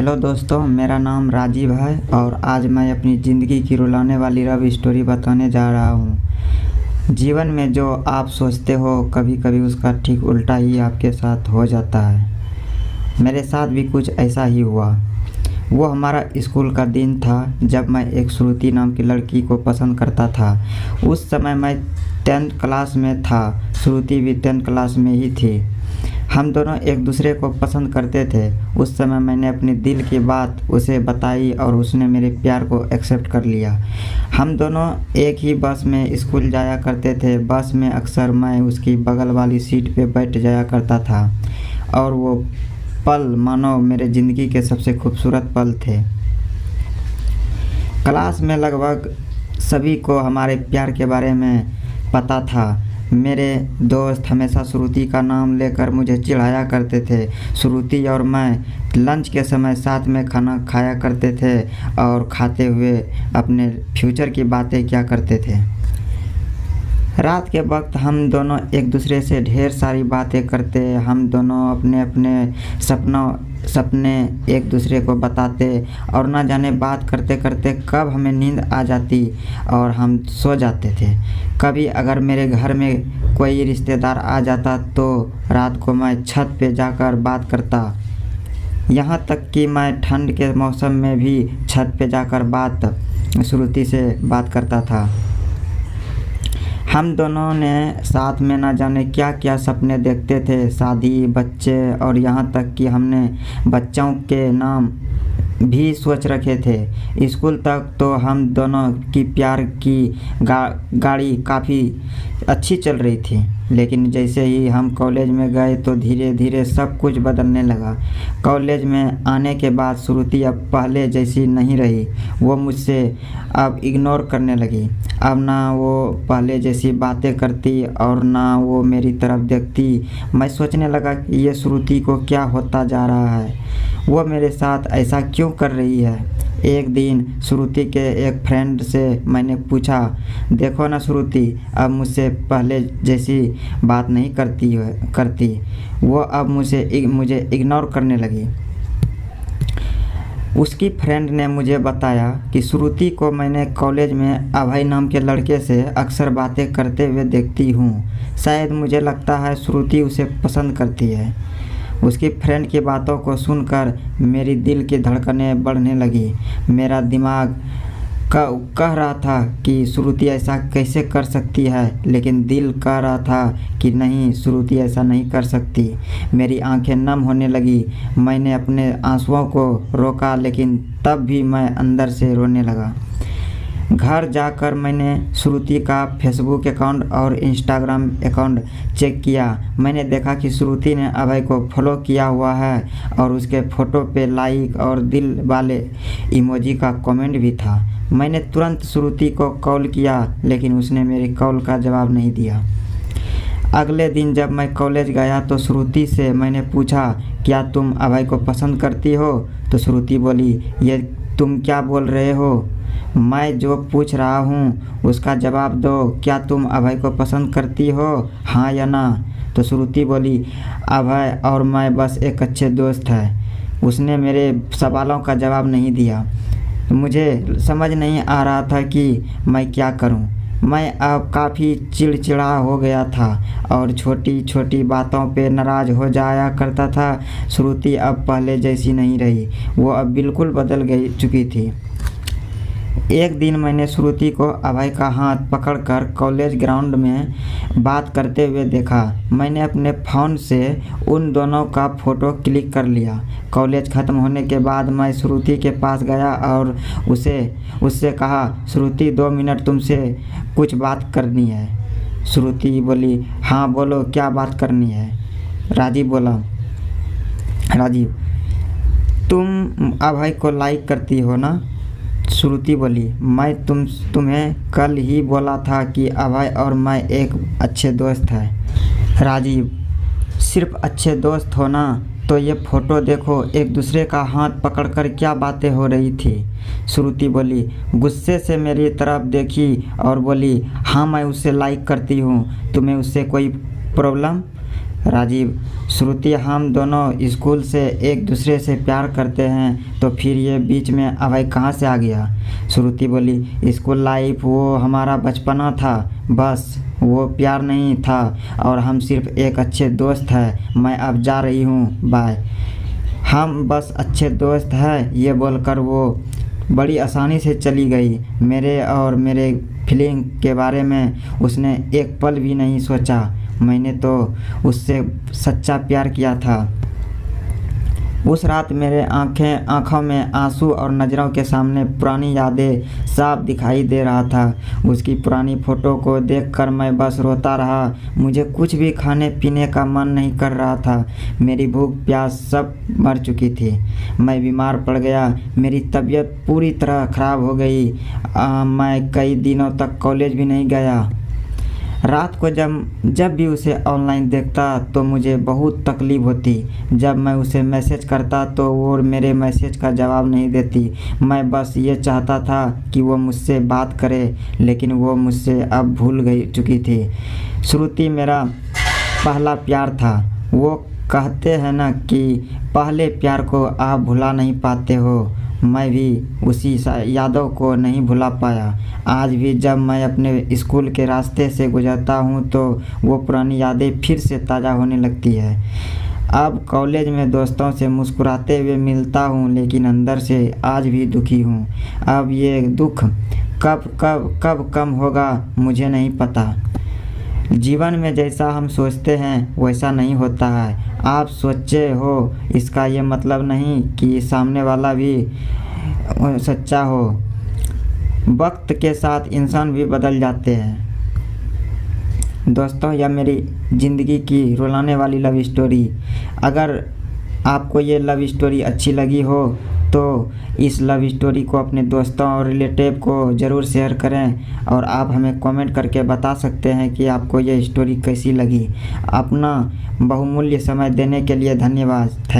Hello दोस्तों, मेरा नाम राजीव है और आज मैं अपनी ज़िंदगी की रुलाने वाली लव स्टोरी बताने जा रहा हूँ। जीवन में जो आप सोचते हो कभी कभी उसका ठीक उल्टा ही आपके साथ हो जाता है। मेरे साथ भी कुछ ऐसा ही हुआ। वो हमारा स्कूल का दिन था जब मैं एक श्रुति नाम की लड़की को पसंद करता था। उस समय मैं 10th क्लास में था, श्रुति भी 10th क्लास में ही थी। हम दोनों एक दूसरे को पसंद करते थे। उस समय मैंने अपने दिल की बात उसे बताई और उसने मेरे प्यार को एक्सेप्ट कर लिया। हम दोनों एक ही बस में स्कूल जाया करते थे। बस में अक्सर मैं उसकी बगल वाली सीट पे बैठ जाया करता था और वो पल मानो मेरे ज़िंदगी के सबसे खूबसूरत पल थे। क्लास में लगभग सभी को हमारे प्यार के बारे में पता था। मेरे दोस्त हमेशा श्रुति का नाम लेकर मुझे चिढ़ाया करते थे। श्रुति और मैं लंच के समय साथ में खाना खाया करते थे और खाते हुए अपने फ्यूचर की बातें किया करते थे। रात के वक्त हम दोनों एक दूसरे से ढेर सारी बातें करते। हम दोनों अपने अपने सपने एक दूसरे को बताते और ना जाने बात करते करते कब हमें नींद आ जाती और हम सो जाते थे। कभी अगर मेरे घर में कोई रिश्तेदार आ जाता तो रात को मैं छत पे जाकर बात करता। यहाँ तक कि मैं ठंड के मौसम में भी छत पे जाकर श्रुति से बात करता था। हम दोनों ने साथ में ना जाने क्या क्या सपने देखते थे, शादी, बच्चे और यहाँ तक कि हमने बच्चों के नाम भी सोच रखे थे। स्कूल तक तो हम दोनों की प्यार की गाड़ी काफ़ी अच्छी चल रही थी, लेकिन जैसे ही हम कॉलेज में गए तो धीरे धीरे सब कुछ बदलने लगा। कॉलेज में आने के बाद श्रुति अब पहले जैसी नहीं रही। वो मुझसे अब इग्नोर करने लगी। अब ना वो पहले जैसी बातें करती और ना वो मेरी तरफ देखती। मैं सोचने लगा कि ये श्रुति को क्या होता जा रहा है, वो मेरे साथ ऐसा क्यों कर रही है। एक दिन श्रुति के एक फ्रेंड से मैंने पूछा, देखो ना श्रुति अब मुझसे पहले जैसी बात नहीं करती। वो अब मुझे इग्नोर करने लगी। उसकी फ्रेंड ने मुझे बताया कि श्रुति को मैंने कॉलेज में अभय नाम के लड़के से अक्सर बातें करते हुए देखती हूँ। शायद मुझे लगता है श्रुति उसे पसंद करती है। उसकी फ्रेंड की बातों को सुनकर मेरी दिल की धड़कनें बढ़ने लगी। मेरा दिमाग कह रहा था कि श्रुति ऐसा कैसे कर सकती है, लेकिन दिल कह रहा था कि नहीं, श्रुति ऐसा नहीं कर सकती। मेरी आंखें नम होने लगी। मैंने अपने आंसुओं को रोका, लेकिन तब भी मैं अंदर से रोने लगा। घर जाकर मैंने श्रुति का फेसबुक अकाउंट और इंस्टाग्राम अकाउंट चेक किया। मैंने देखा कि श्रुति ने अभय को फॉलो किया हुआ है और उसके फ़ोटो पे लाइक और दिल वाले इमोजी का कमेंट भी था। मैंने तुरंत श्रुति को कॉल किया, लेकिन उसने मेरी कॉल का जवाब नहीं दिया। अगले दिन जब मैं कॉलेज गया तो श्रुति से मैंने पूछा, क्या तुम अभय को पसंद करती हो? तो श्रुति बोली, ये तुम क्या बोल रहे हो? मैं जो पूछ रहा हूँ उसका जवाब दो। क्या तुम अभय को पसंद करती हो, हाँ या ना? तो श्रुति बोली, अभय और मैं बस एक अच्छे दोस्त हैं। उसने मेरे सवालों का जवाब नहीं दिया। मुझे समझ नहीं आ रहा था कि मैं क्या करूं। मैं अब काफ़ी चिड़चिड़ा हो गया था और छोटी छोटी बातों पे नाराज़ हो जाया करता था। श्रुति अब पहले जैसी नहीं रही, वो अब बिल्कुल बदल चुकी थी। एक दिन मैंने श्रुति को अभय का हाथ पकड़कर कॉलेज ग्राउंड में बात करते हुए देखा। मैंने अपने फ़ोन से उन दोनों का फ़ोटो क्लिक कर लिया। कॉलेज ख़त्म होने के बाद मैं श्रुति के पास गया और उससे कहा, श्रुति 2 मिनट तुमसे कुछ बात करनी है। श्रुति बोली, हाँ बोलो, क्या बात करनी है? राजीव बोला, राजीव तुम अभय को लाइक करती हो ना? श्रुति बोली, मैं तुम्हें कल ही बोला था कि अभय और मैं एक अच्छे दोस्त हैं। राजीव, सिर्फ अच्छे दोस्त हो ना? तो ये फ़ोटो देखो, एक दूसरे का हाथ पकड़कर क्या बातें हो रही थी। श्रुति बोली, गुस्से से मेरी तरफ देखी और बोली, हाँ मैं उसे लाइक करती हूँ। तुम्हें उससे कोई प्रॉब्लम? राजीव: श्रुति, हम दोनों स्कूल से एक दूसरे से प्यार करते हैं, तो फिर ये बीच में अभय कहाँ से आ गया? श्रुति बोली: स्कूल लाइफ वो हमारा बचपना था, बस वो प्यार नहीं था और हम सिर्फ एक अच्छे दोस्त हैं। मैं अब जा रही हूँ, बाय। हम बस अच्छे दोस्त हैं, ये बोलकर वो बड़ी आसानी से चली गई। मेरे और मेरे फीलिंग के बारे में उसने एक पल भी नहीं सोचा। मैंने तो उससे सच्चा प्यार किया था। उस रात मेरे आँखों में आंसू और नज़रों के सामने पुरानी यादें साफ दिखाई दे रहा था। उसकी पुरानी फ़ोटो को देखकर मैं बस रोता रहा। मुझे कुछ भी खाने पीने का मन नहीं कर रहा था। मेरी भूख प्यास सब मर चुकी थी। मैं बीमार पड़ गया। मेरी तबीयत पूरी तरह ख़राब हो गई। मैं कई दिनों तक कॉलेज भी नहीं गया। रात को जब भी उसे ऑनलाइन देखता तो मुझे बहुत तकलीफ़ होती। जब मैं उसे मैसेज करता तो वो मेरे मैसेज का जवाब नहीं देती। मैं बस ये चाहता था कि वो मुझसे बात करे, लेकिन वो मुझसे अब भूल चुकी थी। श्रुति मेरा पहला प्यार था। वो कहते हैं ना कि पहले प्यार को आप भुला नहीं पाते हो। मैं भी उसी यादों को नहीं भुला पाया। आज भी जब मैं अपने स्कूल के रास्ते से गुजरता हूँ तो वो पुरानी यादें फिर से ताज़ा होने लगती है। अब कॉलेज में दोस्तों से मुस्कुराते हुए मिलता हूँ, लेकिन अंदर से आज भी दुखी हूँ। अब ये दुख कब कम होगा मुझे नहीं पता। जीवन में जैसा हम सोचते हैं वैसा नहीं होता है। आप सोचे हो इसका ये मतलब नहीं कि सामने वाला भी सच्चा हो। वक्त के साथ इंसान भी बदल जाते हैं। दोस्तों, यह मेरी ज़िंदगी की रुलाने वाली लव स्टोरी। अगर आपको ये लव स्टोरी अच्छी लगी हो तो इस लव स्टोरी को अपने दोस्तों और रिलेटिव को ज़रूर शेयर करें और आप हमें कमेंट करके बता सकते हैं कि आपको ये स्टोरी कैसी लगी। अपना बहुमूल्य समय देने के लिए धन्यवाद।